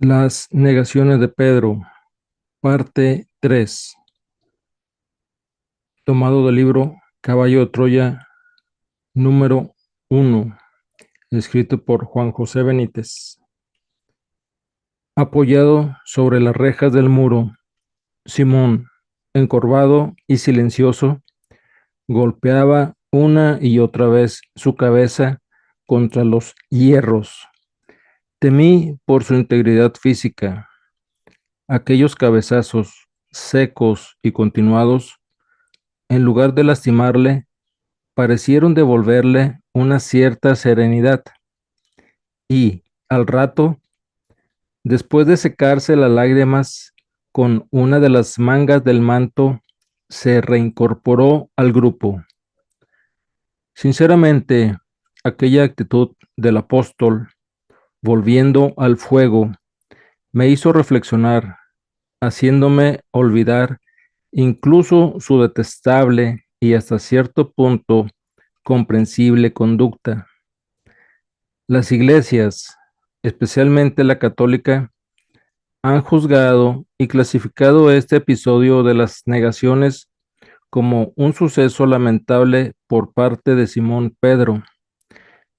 Las negaciones de Pedro, parte 3, tomado del libro Caballo de Troya, número 1, escrito por Juan José Benítez. Apoyado sobre las rejas del muro, Simón, encorvado y silencioso, golpeaba una y otra vez su cabeza contra los hierros. Temí por su integridad física. Aquellos cabezazos secos y continuados, en lugar de lastimarle, parecieron devolverle una cierta serenidad y, al rato, después de secarse las lágrimas con una de las mangas del manto, se reincorporó al grupo. Sinceramente, aquella actitud del apóstol, volviendo al fuego, me hizo reflexionar, haciéndome olvidar incluso su detestable y hasta cierto punto comprensible conducta. Las iglesias, especialmente la católica, han juzgado y clasificado este episodio de las negaciones como un suceso lamentable por parte de Simón Pedro,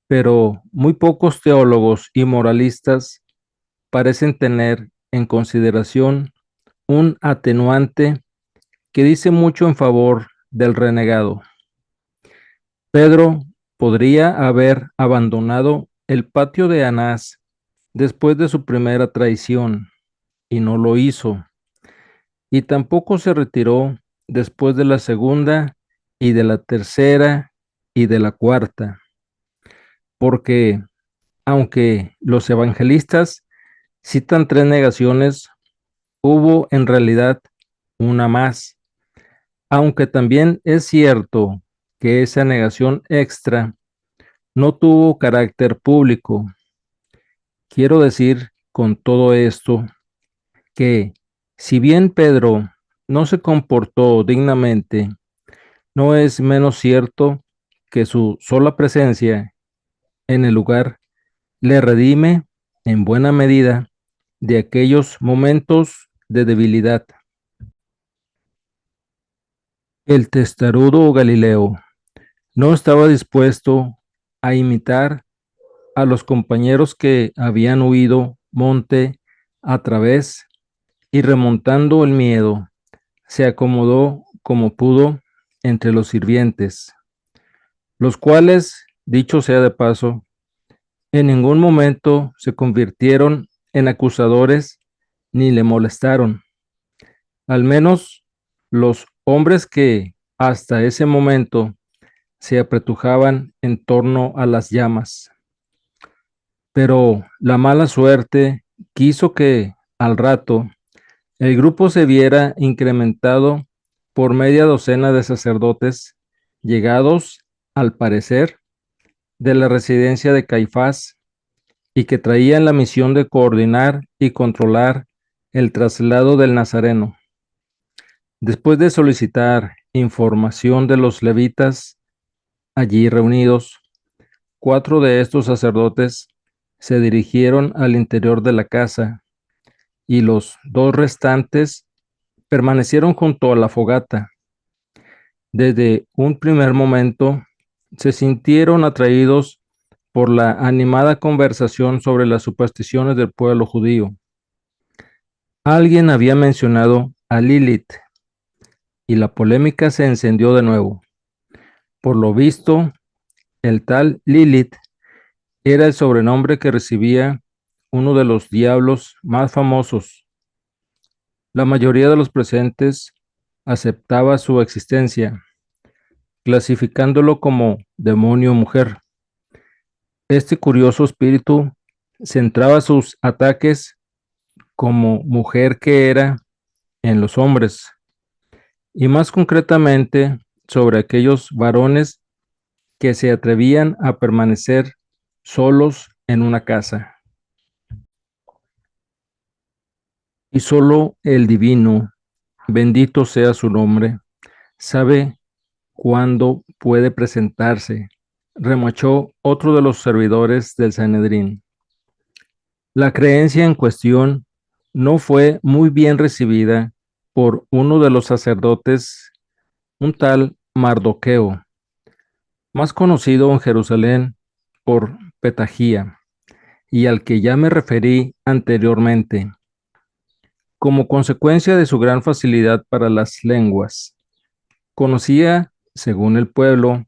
pero muy pocos teólogos y moralistas parecen tener en consideración un atenuante que dice mucho en favor del renegado. Pedro podría haber abandonado el patio de Anás después de su primera traición, y no lo hizo, y tampoco se retiró después de la segunda y de la tercera y de la cuarta, porque aunque los evangelistas citan tres negaciones, hubo en realidad una más, aunque también es cierto que esa negación extra no tuvo carácter público. Quiero decir con todo esto que, si bien Pedro no se comportó dignamente, no es menos cierto que su sola presencia en el lugar le redime en buena medida de aquellos momentos de debilidad. El testarudo Galileo no estaba dispuesto a imitar a los compañeros que habían huido monte a través y remontando el miedo, se acomodó como pudo entre los sirvientes, los cuales, dicho sea de paso, en ningún momento se convirtieron en acusadores ni le molestaron. Al menos los hombres que hasta ese momento se apretujaban en torno a las llamas. Pero la mala suerte quiso que, al rato, el grupo se viera incrementado por media docena de sacerdotes llegados, al parecer, de la residencia de Caifás y que traían la misión de coordinar y controlar el traslado del Nazareno. Después de solicitar información de los levitas allí reunidos, 4 de estos sacerdotes se dirigieron al interior de la casa y los 2 restantes permanecieron junto a la fogata. Desde un primer momento se sintieron atraídos por la animada conversación sobre las supersticiones del pueblo judío. Alguien había mencionado a Lilith y la polémica se encendió de nuevo. Por lo visto, el tal Lilith era el sobrenombre que recibía uno de los diablos más famosos. La mayoría de los presentes aceptaba su existencia, clasificándolo como demonio mujer. Este curioso espíritu centraba sus ataques, como mujer que era, en los hombres, y más concretamente sobre aquellos varones que se atrevían a permanecer solos en una casa. Y solo el divino, bendito sea su nombre, sabe cuándo puede presentarse, remachó otro de los servidores del Sanedrín. La creencia en cuestión no fue muy bien recibida por uno de los sacerdotes, un tal Mardoqueo, más conocido en Jerusalén por Petagía, y al que ya me referí anteriormente. Como consecuencia de su gran facilidad para las lenguas, conocía, según el pueblo,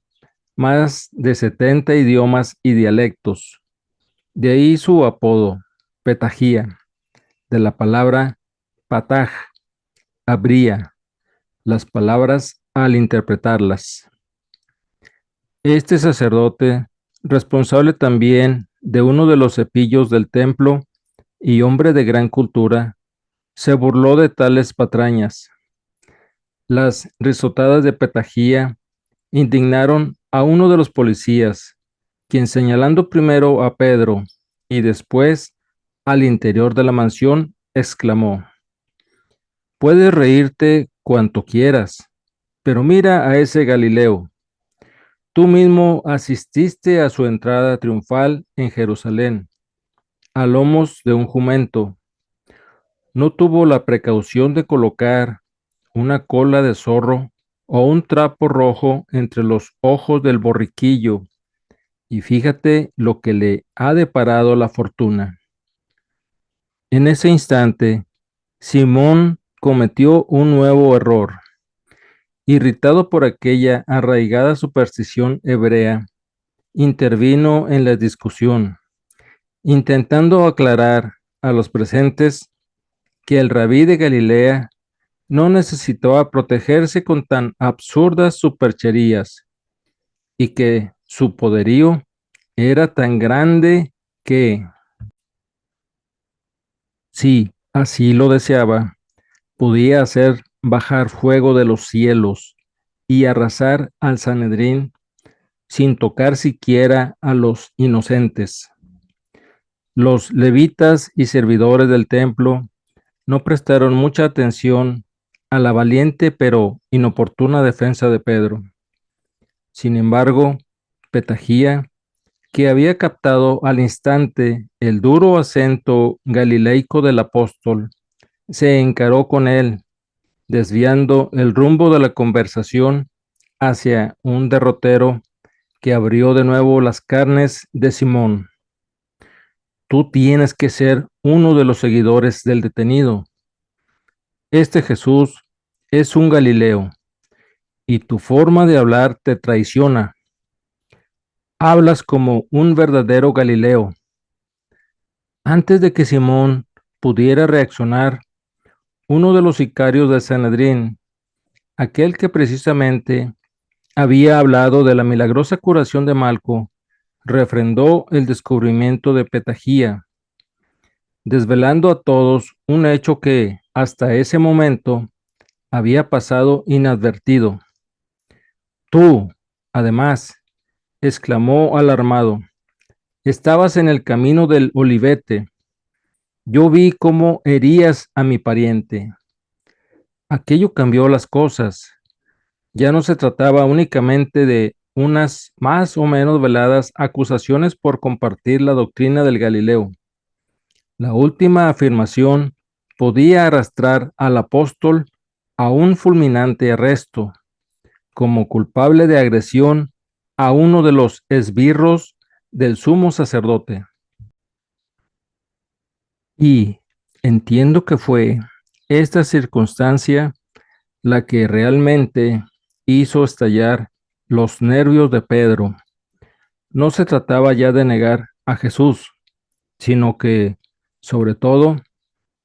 más de 70 idiomas y dialectos. De ahí su apodo, Petagía, de la palabra pataj, abría las palabras al interpretarlas. Este sacerdote, responsable también de uno de los cepillos del templo y hombre de gran cultura, se burló de tales patrañas. Las risotadas de Petagía indignaron a uno de los policías, quien señalando primero a Pedro y después al interior de la mansión, exclamó: Puedes reírte cuanto quieras, pero mira a ese Galileo. Tú mismo asististe a su entrada triunfal en Jerusalén, a lomos de un jumento. No tuvo la precaución de colocar una cola de zorro o un trapo rojo entre los ojos del borriquillo, y fíjate lo que le ha deparado la fortuna. En ese instante, Simón cometió un nuevo error. Irritado por aquella arraigada superstición hebrea, intervino en la discusión, intentando aclarar a los presentes que el rabí de Galilea no necesitaba protegerse con tan absurdas supercherías y que su poderío era tan grande que, si así lo deseaba, podía hacer bajar fuego de los cielos y arrasar al Sanedrín sin tocar siquiera a los inocentes. Los levitas y servidores del templo no prestaron mucha atención a la valiente pero inoportuna defensa de Pedro. Sin embargo, Petagía, que había captado al instante el duro acento galileico del apóstol, se encaró con él, desviando el rumbo de la conversación hacia un derrotero que abrió de nuevo las carnes de Simón. Tú tienes que ser uno de los seguidores del detenido. Este Jesús es un Galileo y tu forma de hablar te traiciona. Hablas como un verdadero Galileo. Antes de que Simón pudiera reaccionar, uno de los sicarios del Sanedrín, aquel que precisamente había hablado de la milagrosa curación de Malco, refrendó el descubrimiento de Petagía, desvelando a todos un hecho que hasta ese momento había pasado inadvertido. Tú, además, exclamó alarmado, estabas en el camino del Olivete. Yo vi cómo herías a mi pariente. Aquello cambió las cosas. Ya no se trataba únicamente de unas más o menos veladas acusaciones por compartir la doctrina del Galileo. La última afirmación podía arrastrar al apóstol a un fulminante arresto como culpable de agresión a uno de los esbirros del sumo sacerdote. Y entiendo que fue esta circunstancia la que realmente hizo estallar los nervios de Pedro. No se trataba ya de negar a Jesús, sino que, sobre todo,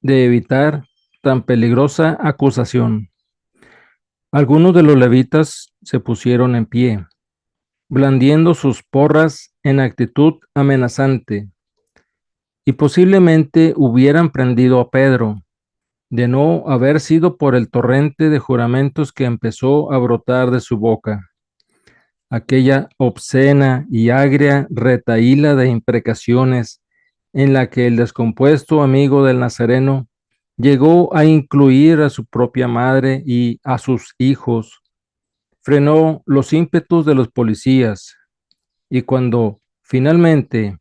de evitar tan peligrosa acusación. Algunos de los levitas se pusieron en pie, blandiendo sus porras en actitud amenazante, y posiblemente hubieran prendido a Pedro, de no haber sido por el torrente de juramentos que empezó a brotar de su boca. Aquella obscena y agria retahíla de imprecaciones en la que el descompuesto amigo del Nazareno llegó a incluir a su propia madre y a sus hijos, frenó los ímpetus de los policías y cuando finalmente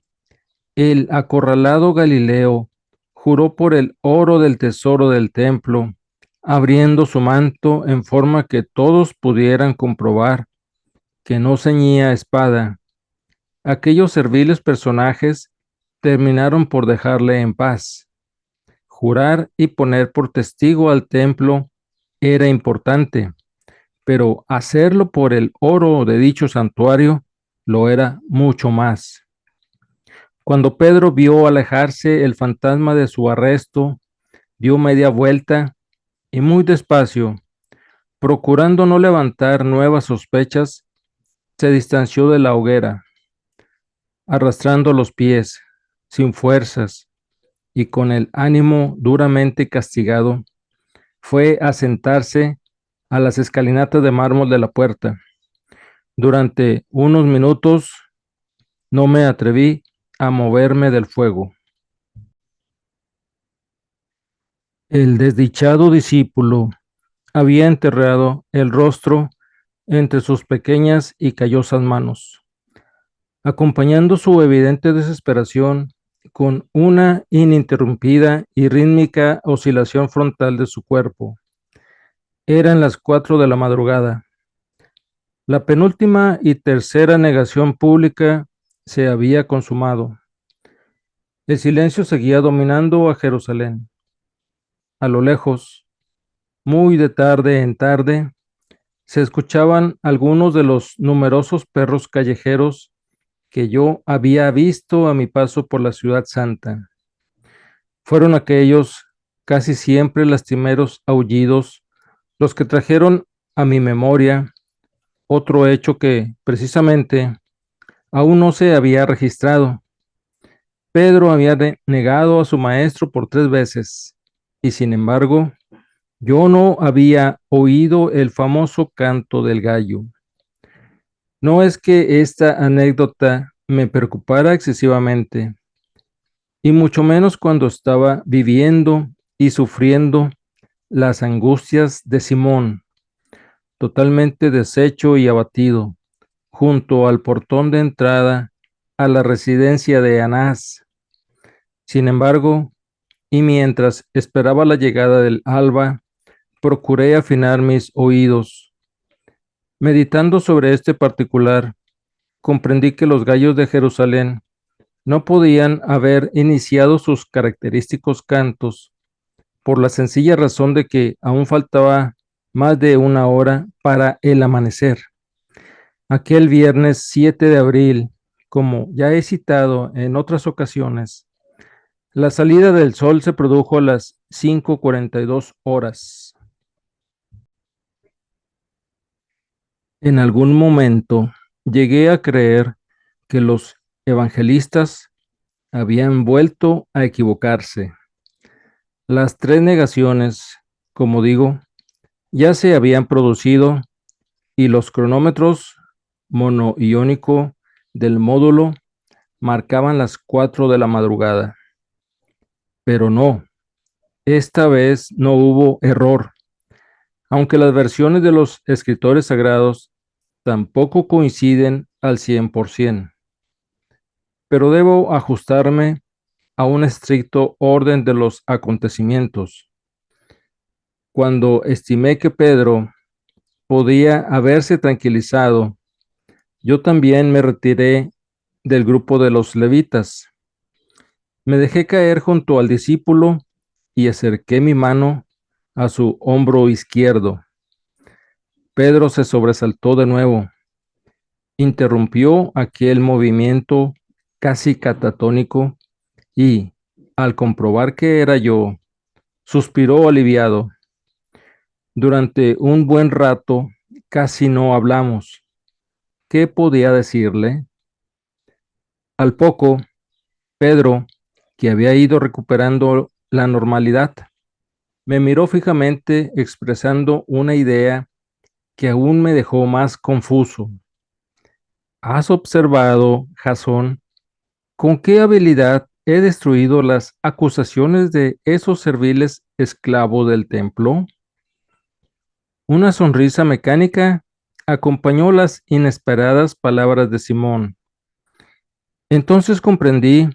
El acorralado Galileo juró por el oro del tesoro del templo, abriendo su manto en forma que todos pudieran comprobar que no ceñía espada. Aquellos serviles personajes terminaron por dejarle en paz. Jurar y poner por testigo al templo era importante, pero hacerlo por el oro de dicho santuario lo era mucho más. Cuando Pedro vio alejarse el fantasma de su arresto, dio media vuelta y muy despacio, procurando no levantar nuevas sospechas, se distanció de la hoguera, arrastrando los pies, sin fuerzas y con el ánimo duramente castigado, fue a sentarse a las escalinatas de mármol de la puerta. Durante unos minutos no me atreví a moverme del fuego. El desdichado discípulo había enterrado el rostro entre sus pequeñas y callosas manos, acompañando su evidente desesperación con una ininterrumpida y rítmica oscilación frontal de su cuerpo. Eran las 4 de la madrugada. La penúltima y tercera negación pública se había consumado. El silencio seguía dominando a Jerusalén. A lo lejos, muy de tarde en tarde, se escuchaban algunos de los numerosos perros callejeros que yo había visto a mi paso por la ciudad santa. Fueron aquellos casi siempre lastimeros aullidos los que trajeron a mi memoria otro hecho que, precisamente, aún no se había registrado. Pedro había negado a su maestro por 3 veces, y sin embargo, yo no había oído el famoso canto del gallo. No es que esta anécdota me preocupara excesivamente, y mucho menos cuando estaba viviendo y sufriendo las angustias de Simón, totalmente deshecho y abatido, junto al portón de entrada a la residencia de Anás. Sin embargo, y mientras esperaba la llegada del alba, procuré afinar mis oídos. Meditando sobre este particular, comprendí que los gallos de Jerusalén no podían haber iniciado sus característicos cantos por la sencilla razón de que aún faltaba más de una hora para el amanecer. Aquel viernes 7 de abril, como ya he citado en otras ocasiones, la salida del sol se produjo a las 5:42 horas. En algún momento llegué a creer que los evangelistas habían vuelto a equivocarse. Las 3 negaciones, como digo, ya se habían producido y los cronómetros monoiónico del módulo marcaban las 4 de la madrugada. Pero no, esta vez no hubo error, aunque las versiones de los escritores sagrados tampoco coinciden al 100%. Pero debo ajustarme a un estricto orden de los acontecimientos. Cuando estimé que Pedro podía haberse tranquilizado, yo también me retiré del grupo de los levitas. Me dejé caer junto al discípulo y acerqué mi mano a su hombro izquierdo. Pedro se sobresaltó de nuevo, interrumpió aquel movimiento casi catatónico y, al comprobar que era yo, suspiró aliviado. Durante un buen rato casi no hablamos. ¿Qué podía decirle? Al poco, Pedro, que había ido recuperando la normalidad, me miró fijamente expresando una idea que aún me dejó más confuso. ¿Has observado, Jasón, con qué habilidad he destruido las acusaciones de esos serviles esclavos del templo? Una sonrisa mecánica acompañó las inesperadas palabras de Simón. Entonces comprendí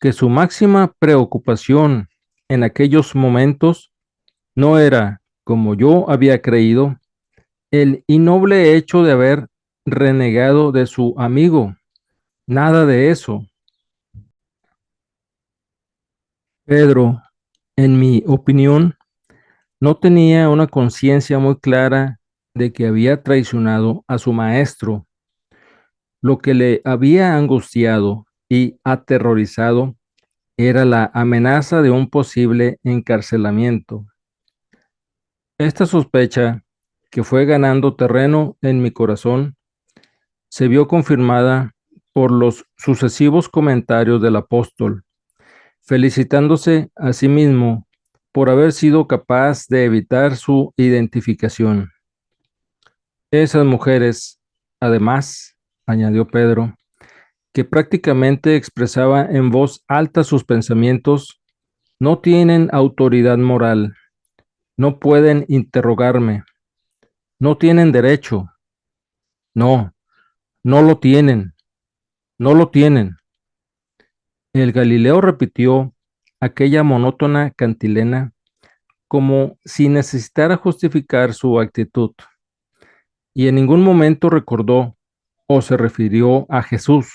que su máxima preocupación en aquellos momentos no era, como yo había creído, el innoble hecho de haber renegado de su amigo. Nada de eso. Pedro, en mi opinión, no tenía una conciencia muy clara de que había traicionado a su maestro. Lo que le había angustiado y aterrorizado era la amenaza de un posible encarcelamiento. Esta sospecha, que fue ganando terreno en mi corazón, se vio confirmada por los sucesivos comentarios del apóstol, felicitándose a sí mismo por haber sido capaz de evitar su identificación. Esas mujeres, además, añadió Pedro, que prácticamente expresaba en voz alta sus pensamientos, no tienen autoridad moral, no pueden interrogarme, no tienen derecho, no, no lo tienen, no lo tienen. El Galileo repitió aquella monótona cantilena como si necesitara justificar su actitud, y en ningún momento recordó o se refirió a Jesús.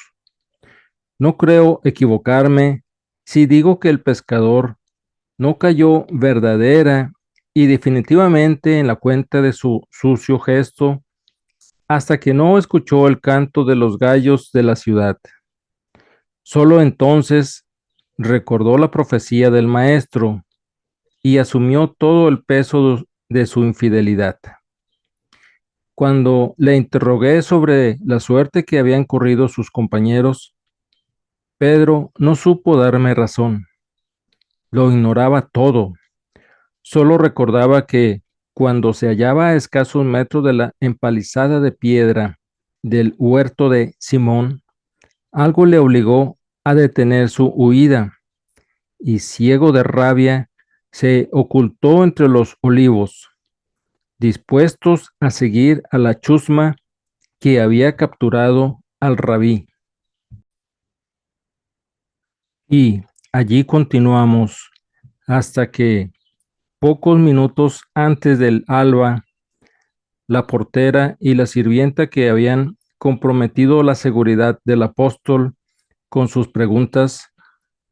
No creo equivocarme si digo que el pescador no cayó verdadera y definitivamente en la cuenta de su sucio gesto hasta que no escuchó el canto de los gallos de la ciudad. Solo entonces recordó la profecía del maestro y asumió todo el peso de su infidelidad. Cuando le interrogué sobre la suerte que habían corrido sus compañeros, Pedro no supo darme razón. Lo ignoraba todo. Solo recordaba que cuando se hallaba a escasos metros de la empalizada de piedra del huerto de Simón, algo le obligó a detener su huida y ciego de rabia se ocultó entre los olivos, dispuestos a seguir a la chusma que había capturado al rabí. Y allí continuamos hasta que, pocos minutos antes del alba, la portera y la sirvienta que habían comprometido la seguridad del apóstol con sus preguntas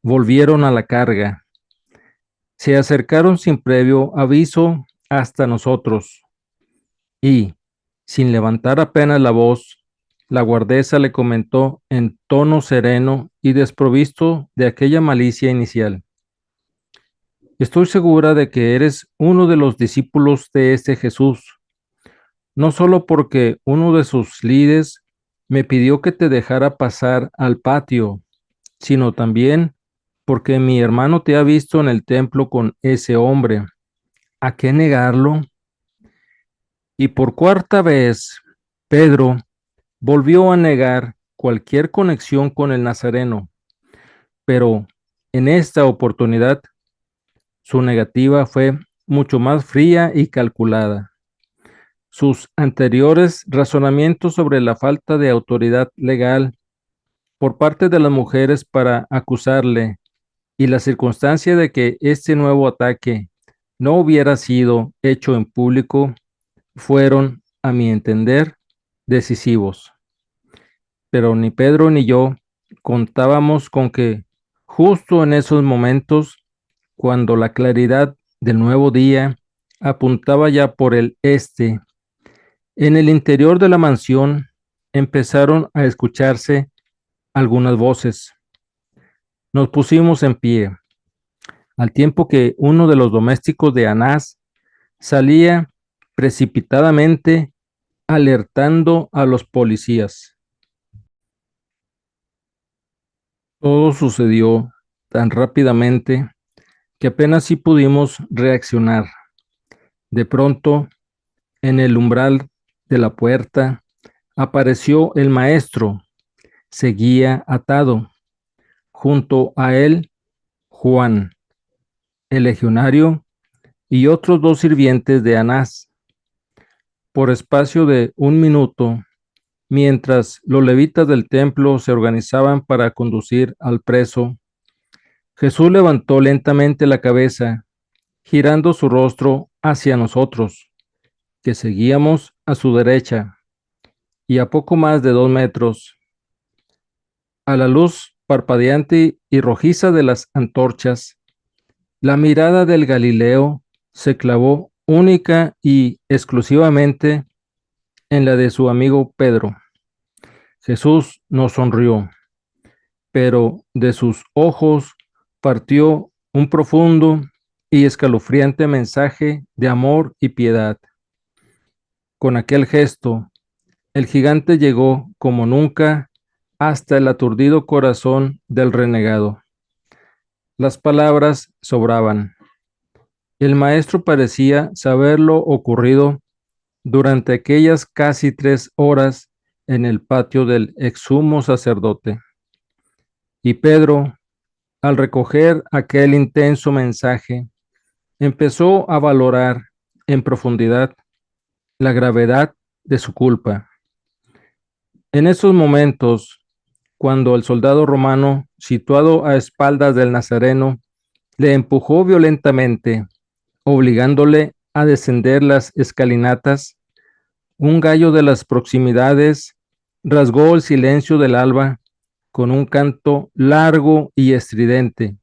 volvieron a la carga. Se acercaron sin previo aviso hasta nosotros y, sin levantar apenas la voz, la guardesa le comentó en tono sereno y desprovisto de aquella malicia inicial: estoy segura de que eres uno de los discípulos de este Jesús, no solo porque uno de sus líderes me pidió que te dejara pasar al patio, sino también porque mi hermano te ha visto en el templo con ese hombre. ¿A qué negarlo? Y por cuarta vez, Pedro volvió a negar cualquier conexión con el Nazareno, pero en esta oportunidad su negativa fue mucho más fría y calculada. Sus anteriores razonamientos sobre la falta de autoridad legal por parte de las mujeres para acusarle y la circunstancia de que este nuevo ataque no hubiera sido hecho en público fueron, a mi entender, decisivos. Pero ni Pedro ni yo contábamos con que justo en esos momentos, cuando la claridad del nuevo día apuntaba ya por el este, en el interior de la mansión empezaron a escucharse algunas voces. Nos pusimos en pie, al tiempo que uno de los domésticos de Anás salía precipitadamente alertando a los policías. Todo sucedió tan rápidamente que apenas sí pudimos reaccionar. De pronto, en el umbral de la puerta, apareció el maestro. Seguía atado. Junto a él, Juan, el legionario, y otros dos sirvientes de Anás. Por espacio de un minuto, mientras los levitas del templo se organizaban para conducir al preso, Jesús levantó lentamente la cabeza, girando su rostro hacia nosotros, que seguíamos a su derecha, y a poco más de 2 metros, a la luz parpadeante y rojiza de las antorchas, la mirada del Galileo se clavó única y exclusivamente en la de su amigo Pedro. Jesús nos sonrió, pero de sus ojos partió un profundo y escalofriante mensaje de amor y piedad. Con aquel gesto, el gigante llegó como nunca hasta el aturdido corazón del renegado. Las palabras sobraban. El maestro parecía saber lo ocurrido durante aquellas casi 3 horas en el patio del exsumo sacerdote. Y Pedro, al recoger aquel intenso mensaje, empezó a valorar en profundidad la gravedad de su culpa. En esos momentos, cuando el soldado romano, situado a espaldas del Nazareno, le empujó violentamente, obligándole a descender las escalinatas, un gallo de las proximidades rasgó el silencio del alba con un canto largo y estridente,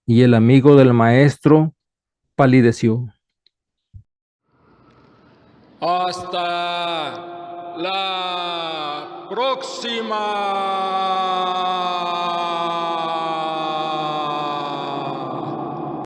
y el amigo del maestro palideció. Hasta la próxima.